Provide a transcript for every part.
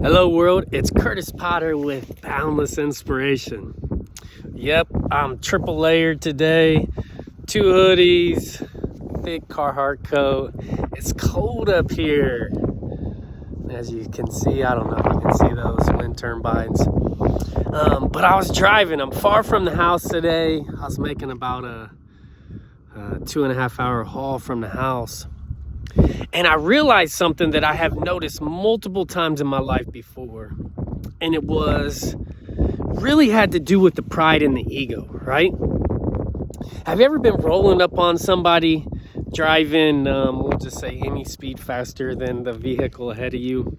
Hello world, it's Kurtis Potter with Boundless Inspiration. Yep, I'm triple layered today. 2 hoodies, thick Carhartt coat. It's cold up here. As you can see, I don't know if you can see those wind turbines. But I was driving. I'm far from the house today. I was making about a 2.5 hour haul from the house. And I realized something that I have noticed multiple times in my life before. And it really had to do with the pride and the ego, right? Have you ever been rolling up on somebody driving, we'll just say any speed faster than the vehicle ahead of you?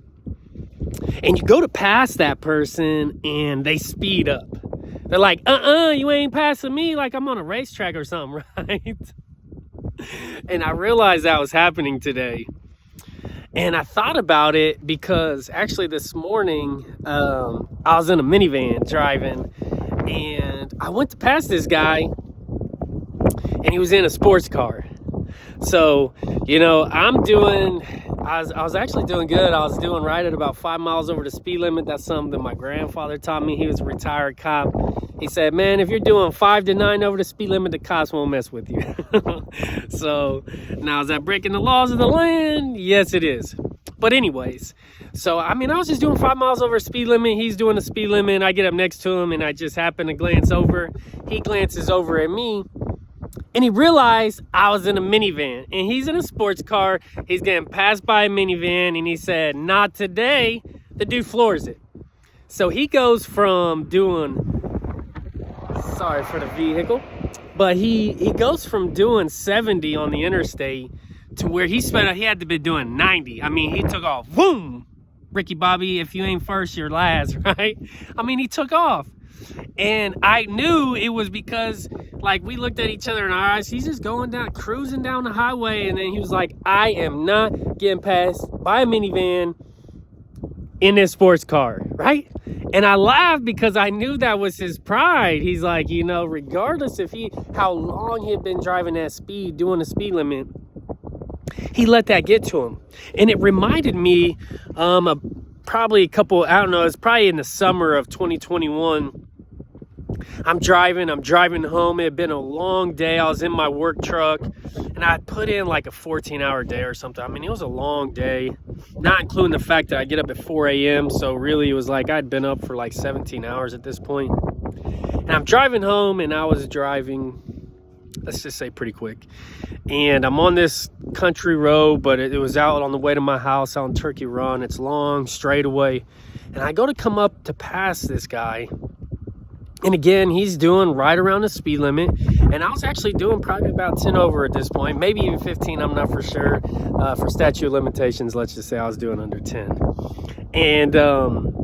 And you go to pass that person and they speed up. They're like, you ain't passing me, like I'm on a racetrack or something, right? And I realized that was happening today. And I thought about it because actually this morning, I was in a minivan driving and I went to pass this guy and he was in a sports car. So, I was actually doing good. I was doing right at about 5 miles over the speed limit. That's something that my grandfather taught me. He was a retired cop. He said, man, if you're doing 5 to 9 over the speed limit, the cops won't mess with you. So now, is that breaking the laws of the land? Yes, it is. But anyways, so, I was just doing 5 miles over the speed limit. He's doing the speed limit. I get up next to him and I just happen to glance over. He glances over at me. And he realized I was in a minivan and he's in a sports car. He's getting passed by a minivan and he said, not today. The dude floors it. So he goes from doing, sorry for the vehicle, but he goes from doing 70 on the interstate to where he had to be doing 90. He took off. Boom! Ricky Bobby, if you ain't first, you're last, right? He took off. And I knew it was because, we looked at each other in our eyes. He's just cruising down the highway. And then he was like, I am not getting passed by a minivan in this sports car, right? And I laughed because I knew that was his pride. He's like, regardless of how long he had been driving that speed, doing the speed limit, he let that get to him. And it reminded me of probably it's probably in the summer of 2021. I'm driving home. It had been a long day. I was in my work truck and I put in like a 14-hour day or something. It was a long day, not including the fact that I get up at 4 a.m. So really it was like I'd been up for like 17 hours at this point. And I'm driving home and I was driving, let's just say pretty quick. And I'm on this country road, but it was out on the way to my house out in Turkey Run. It's long, straightaway. And I go to come up to pass this guy. And again, he's doing right around the speed limit. And I was actually doing probably about 10 over at this point, maybe even 15, I'm not for sure. For statute of limitations, let's just say I was doing under 10. And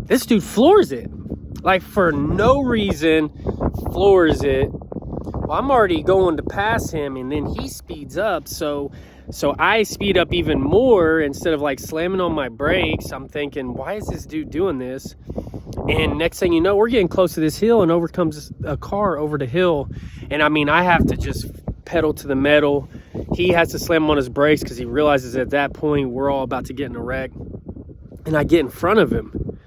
this dude floors it. Like for no reason, floors it. Well, I'm already going to pass him and then he speeds up. So I speed up even more instead of slamming on my brakes. I'm thinking, why is this dude doing this? And next thing you know, we're getting close to this hill and over comes a car over the hill. And I have to just pedal to the metal. He has to slam on his brakes because he realizes at that point we're all about to get in a wreck. And I get in front of him.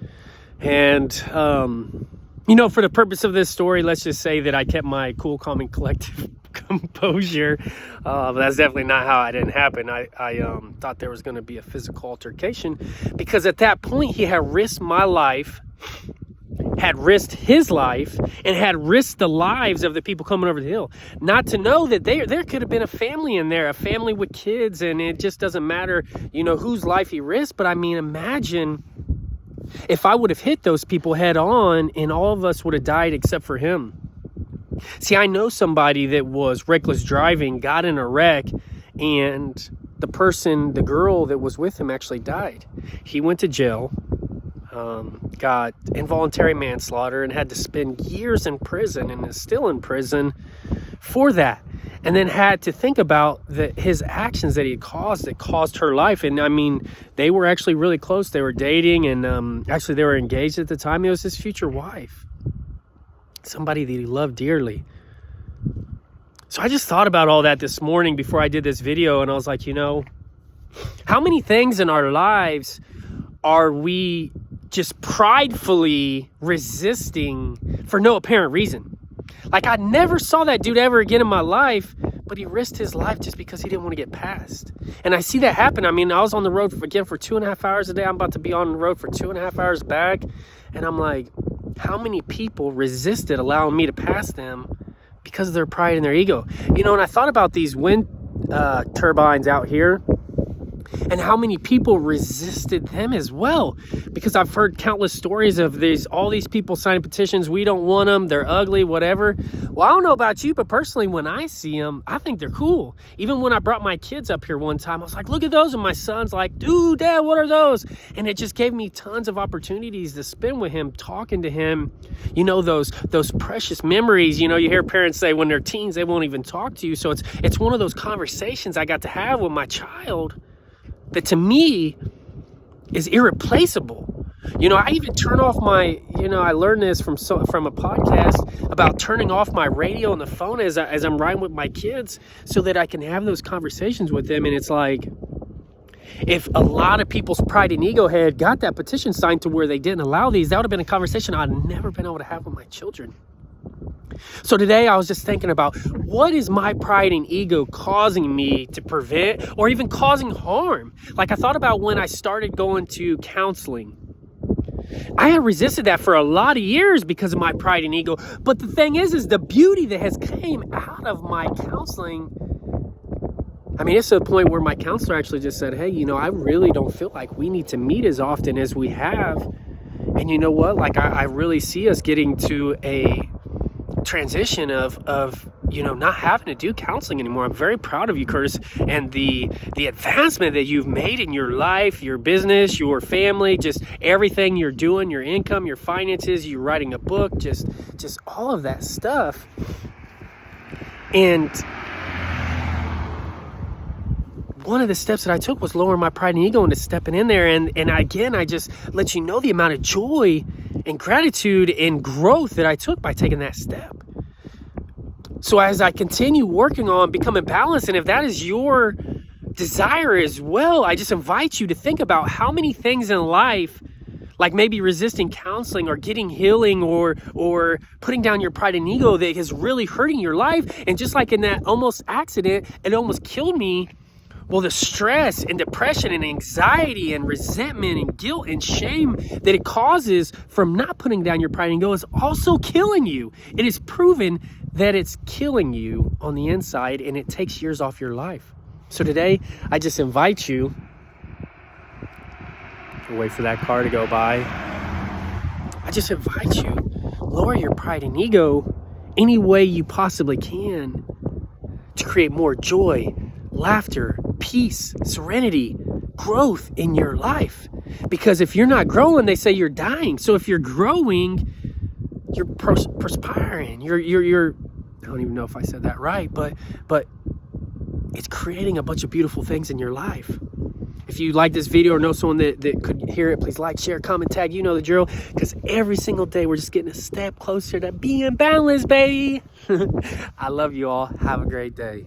And, for the purpose of this story, let's just say that I kept my cool, calm, and collective composure. But that's definitely not how it didn't happen. I thought there was going to be a physical altercation because at that point he had risked my life, had risked his life, and had risked the lives of the people coming over the hill. Not to know that there could have been a family in there, a family with kids, and it just doesn't matter, whose life he risked. But imagine if I would have hit those people head on and all of us would have died except for him. See, I know somebody that was reckless driving, got in a wreck, and the girl that was with him actually died. He went to jail, got involuntary manslaughter, and had to spend years in prison and is still in prison for that. And then had to think about his actions that he had caused that caused her life. And they were actually really close. They were dating and actually they were engaged at the time. It was his future wife. Somebody that he loved dearly. So I just thought about all that this morning before I did this video. And I was like, how many things in our lives are we just pridefully resisting for no apparent reason? Like, I never saw that dude ever again in my life, but he risked his life just because he didn't want to get passed. And I see that happen. I mean, I was on the road again for 2.5 hours a day. I'm about to be on the road for 2.5 hours back. And I'm like, how many people resisted allowing me to pass them because of their pride and their ego? You know, and I thought about these wind turbines out here, and how many people resisted them as well, because I've heard countless stories of all these people signing petitions. We don't want them, they're ugly, whatever. Well, I don't know about you, but personally, when I see them, I think they're cool. Even when I brought my kids up here one time, I was like, look at those, and my son's like, dude, Dad, what are those? And it just gave me tons of opportunities to spend with him, talking to him, you know, those precious memories. You know, you hear parents say when they're teens, they won't even talk to you. So it's one of those conversations I got to have with my child that to me is irreplaceable. You know, I even turn off my, I learned this from a podcast about turning off my radio on the phone as I'm riding with my kids, so that I can have those conversations with them. And it's like, if a lot of people's pride and ego had got that petition signed to where they didn't allow these, that would have been a conversation I'd never been able to have with my children. So today I was just thinking about, what is my pride and ego causing me to prevent or even causing harm? Like, I thought about when I started going to counseling. I had resisted that for a lot of years because of my pride and ego. But the thing is the beauty that has came out of my counseling. I mean, it's to the point where my counselor actually just said, hey, I really don't feel like we need to meet as often as we have. And you know what? Like, I really see us getting to a transition of not having to do counseling anymore. I'm very proud of you, Kurtis, and the advancement that you've made in your life, your business, your family, just everything you're doing, your income, your finances, you writing a book, just all of that stuff. And one of the steps that I took was lowering my pride and ego into stepping in there. And again, I just let you know the amount of joy and gratitude and growth that I took by taking that step. So as I continue working on becoming balanced, and if that is your desire as well, I just invite you to think about how many things in life, like maybe resisting counseling or getting healing or putting down your pride and ego, that is really hurting your life. And just like in that almost accident, it almost killed me. Well, the stress and depression and anxiety and resentment and guilt and shame that it causes from not putting down your pride and ego is also killing you. It is proven that it's killing you on the inside, and it takes years off your life. So today, I just invite you, wait for that car to go by. I just invite you, lower your pride and ego any way you possibly can to create more joy, laughter, peace, serenity, growth in your life. Because if you're not growing, they say you're dying. So if you're growing, you're perspiring. You're I don't even know if I said that right, but it's creating a bunch of beautiful things in your life. If you like this video or know someone that could hear it, please like, share, comment, tag. You know the drill. Because every single day we're just getting a step closer to being boundless, baby. I love you all. Have a great day.